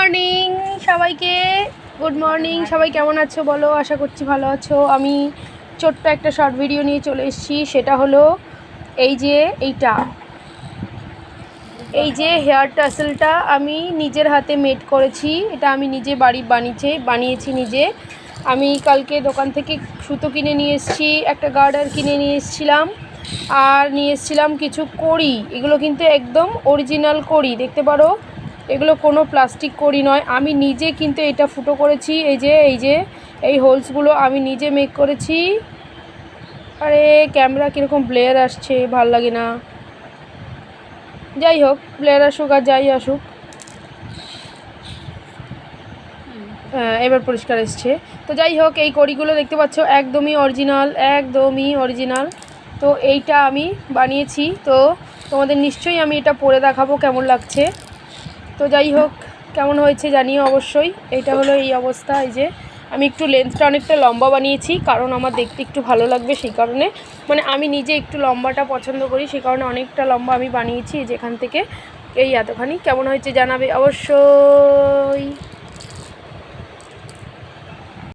Morning সবাইকে, good morning. সবাই কেমন আছো বলো? আশা করছি ভালো আছো। আমি ছোট্ট একটা শর্ট ভিডিও নিয়ে চলে এসেছি। সেটা হলো এই যে হেয়ার টাসেলটা আমি নিজের হাতে মেড করেছি। এটা আমি নিজে বানিয়েছি নিজে। আমি কালকে দোকান থেকে সুতো কিনে নিয়ে এসেছি, একটা গার্ডার কিনে নিয়ে এসেছিলাম, আর নিয়ে এসেছিলাম কিছু কড়ি। এগুলো কিন্তু একদম অরিজিনাল কড়ি, দেখতে পারো। এগুলো কোনো প্লাস্টিক কড়ি নয়। আমি নিজে কিন্তু এটা ফুটো করেছি। এই হোলসগুলো আমি নিজে মেক করেছি। আরে ক্যামেরা কীরকম ব্লেয়ার আসছে, ভাল লাগে না। যাই হোক, ব্লেয়ার আসুক আর যাই আসুক, এবার পরিষ্কার এসছে। তো যাই হোক, এই কড়িগুলো দেখতে পাচ্ছ একদমই অরিজিনাল। তো এইটা আমি বানিয়েছি। তো তোমাদের নিশ্চয়ই আমি এটা পরে দেখাবো কেমন লাগছে। তো যাই হোক, কেমন হয়েছে জানিও অবশ্যই। এইটা হলো এই অবস্থা। এই যে আমি একটু লেন্থটা অনেকটা লম্বা বানিয়েছি, কারণ আমার দেখতে একটু ভালো লাগবে সেই কারণে। মানে আমি নিজে একটু লম্বাটা পছন্দ করি, সেই কারণে অনেকটা লম্বা আমি বানিয়েছি। যেখান থেকে এই এতখানি। কেমন হয়েছে জানাবে অবশ্যই।